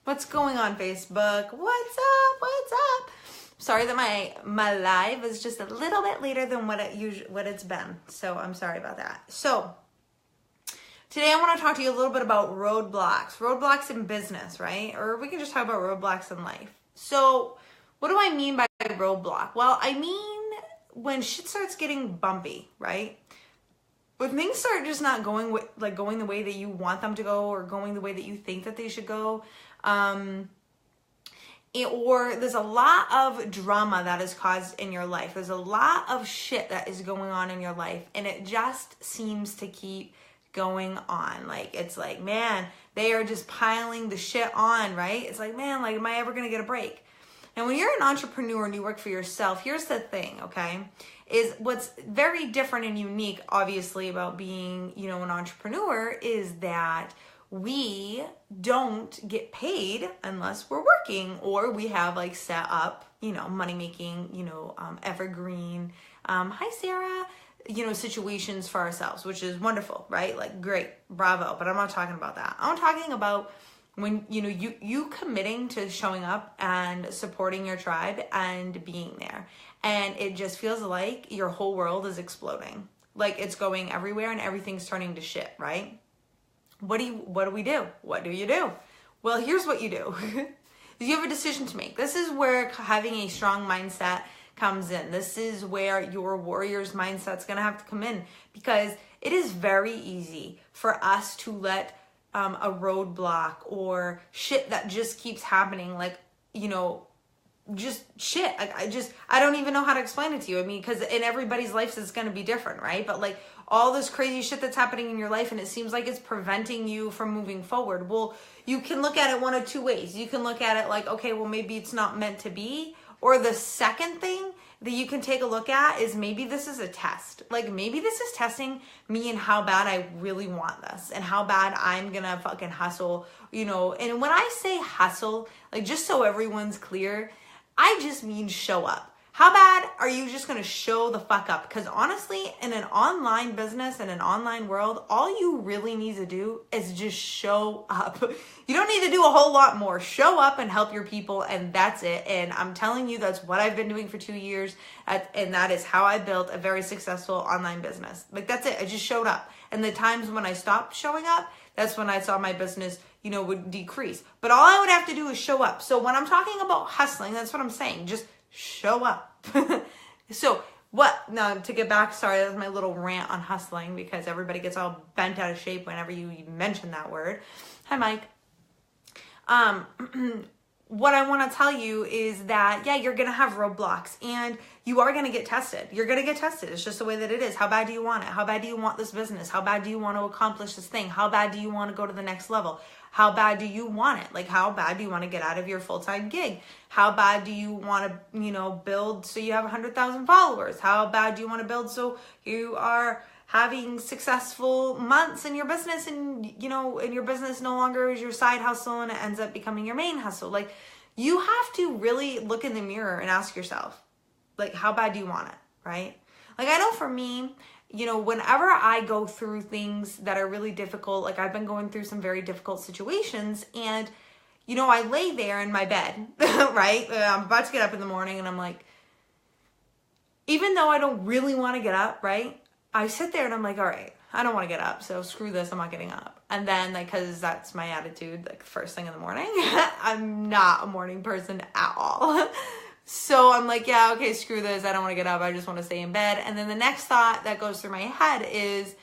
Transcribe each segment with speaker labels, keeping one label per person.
Speaker 1: What's going on, Facebook? What's up? What's up? Sorry that my live is just a little bit later than what it's been. So I'm sorry about that. So today I want to talk to you a little bit about roadblocks. Roadblocks in business, right? Or we can just talk about roadblocks in life. So what do I mean by roadblock? Well, I mean when shit starts getting bumpy, right? When things start just not going going the way that you want them to go, or going the way that you think that they should go, or there's a lot of drama that is caused in your life. There's a lot of shit that is going on in your life, and it just seems to keep going on. Like, it's like, man, they are just piling the shit on, right? It's like, man, like, am I ever gonna get a break? And when you're an entrepreneur and you work for yourself, here's the thing, okay? Is what's very different and unique, obviously, about being, an entrepreneur is that we don't get paid unless we're working, or we have set up, money making, evergreen, hi Sarah, situations for ourselves, which is wonderful, right? Like, great, bravo. But I'm not talking about that. I'm talking about when, you committing to showing up and supporting your tribe and being there. And it just feels like your whole world is exploding. Like, it's going everywhere and everything's turning to shit, right? What do we do? What do you do? Well, here's what you do. You have a decision to make. This is where having a strong mindset comes in. This is where your warrior's mindset's gonna have to come in, because it is very easy for us to let a roadblock or shit that just keeps happening, just shit. I don't even know how to explain it to you. I mean, because in everybody's life it's going to be different, right? But all this crazy shit that's happening in your life, and it seems like it's preventing you from moving forward. Well, you can look at it one of two ways. You can look at it like, okay, well, maybe it's not meant to be. Or the second thing that you can take a look at is maybe this is a test. Maybe this is testing me and how bad I really want this, and how bad I'm gonna fucking hustle, And when I say hustle, just so everyone's clear, I just mean show up. How bad are you just going to show the fuck up? Because honestly, in an online business, in an online world, all you really need to do is just show up. You don't need to do a whole lot more. Show up and help your people, and that's it. And I'm telling you, that's what I've been doing for 2 years. And that is how I built a very successful online business. That's it. I just showed up. And the times when I stopped showing up, that's when I saw my business, would decrease. But all I would have to do is show up. So when I'm talking about hustling, that's what I'm saying. Just show up. So now to get back, sorry, that was my little rant on hustling, because everybody gets all bent out of shape whenever you mention that word. Hi, Mike. What I want to tell you is that, yeah, you're going to have roadblocks, and you are going to get tested. You're going to get tested. It's just the way that it is. How bad do you want it? How bad do you want this business? How bad do you want to accomplish this thing? How bad do you want to go to the next level? How bad do you want it? How bad do you want to get out of your full-time gig? How bad do you want to, build so you have 100,000 followers? How bad do you want to build so you are having successful months in your business, and, and your business no longer is your side hustle and it ends up becoming your main hustle? You have to really look in the mirror and ask yourself, how bad do you want it, right? I know for me, whenever I go through things that are really difficult, I've been going through some very difficult situations, and, I lay there in my bed, right? I'm about to get up in the morning, and I'm like, even though I don't really want to get up, right? I sit there and I'm like, all right, I don't want to get up, so screw this, I'm not getting up. And then, because that's my attitude, first thing in the morning, I'm not a morning person at all. So I'm like, yeah, okay, screw this, I don't want to get up, I just want to stay in bed. And then the next thought that goes through my head is,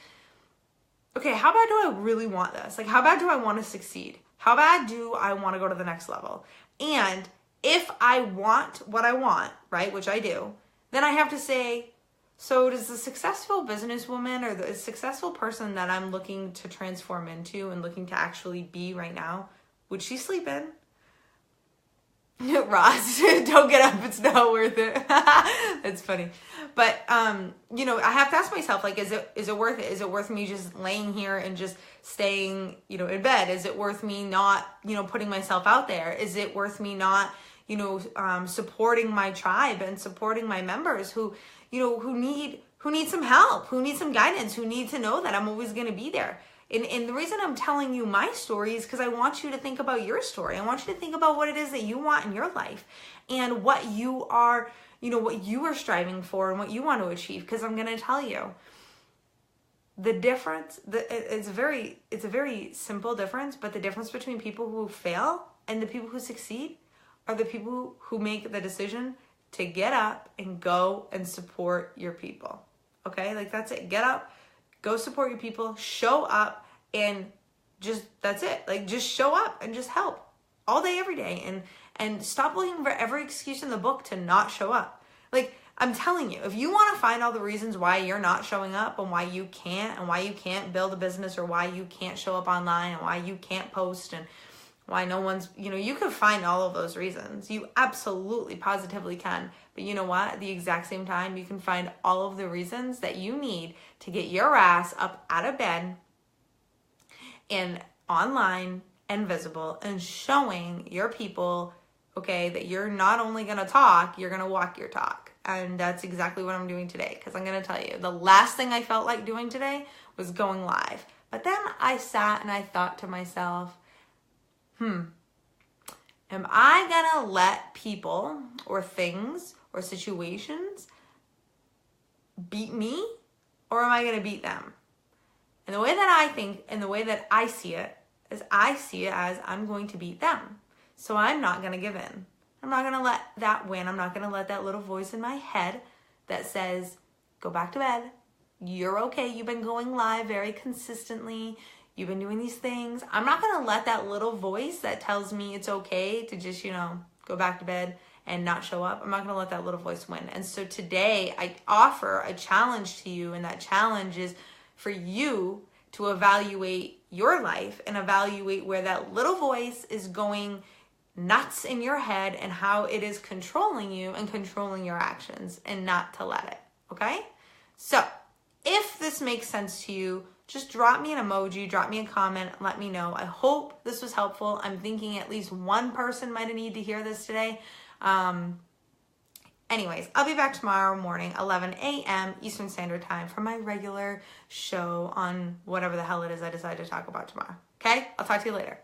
Speaker 1: okay, how bad do I really want this? How bad do I want to succeed? How bad do I want to go to the next level? And if I want what I want, right, which I do, then I have to say, so does the successful businesswoman or the successful person that I'm looking to transform into and looking to actually be right now, would she sleep in? Ross, don't get up, it's not worth it. It's funny. But, I have to ask myself, is it worth it? Is it worth me just laying here and just staying, in bed? Is it worth me not, putting myself out there? Is it worth me not, supporting my tribe and supporting my members who need some help, who need some guidance, who need to know that I'm always going to be there? And the reason I'm telling you my story is because I want you to think about your story. I want you to think about what it is that you want in your life and what you are, what you are striving for and what you want to achieve. Because I'm going to tell you, the difference, it's a very simple difference, but the difference between people who fail and the people who succeed are the people who make the decision to get up and go and support your people. Okay? Like, that's it. Get up, go support your people, show up, and that's it. Like, just show up and just help all day, every day, and stop looking for every excuse in the book to not show up. Like, I'm telling you, if you want to find all the reasons why you're not showing up and why you can't build a business, or why you can't show up online, and why you can't post, and why no one's, you can find all of those reasons. You absolutely, positively can. But you know what? At the exact same time, you can find all of the reasons that you need to get your ass up out of bed and online and visible and showing your people, okay, that you're not only going to talk, you're going to walk your talk. And that's exactly what I'm doing today. Because I'm going to tell you, the last thing I felt like doing today was going live. But then I sat and I thought to myself, am I going to let people or things or situations beat me, or am I going to beat them? And the way that I think and the way that I see it is, I see it as I'm going to beat them. So I'm not going to give in. I'm not going to let that win. I'm not going to let that little voice in my head that says, go back to bed. You're okay. You've been going live very consistently. You've been doing these things. I'm not going to let that little voice that tells me it's okay to just, go back to bed and not show up. I'm not going to let that little voice win. And so today I offer a challenge to you. And that challenge is for you to evaluate your life and evaluate where that little voice is going nuts in your head and how it is controlling you and controlling your actions, and not to let it. Okay? So if this makes sense to you, just drop me an emoji, drop me a comment, let me know. I hope this was helpful. I'm thinking at least one person might have needed to hear this today. Anyways, I'll be back tomorrow morning, 11 a.m. Eastern Standard Time, for my regular show on whatever the hell it is I decide to talk about tomorrow. Okay? I'll talk to you later.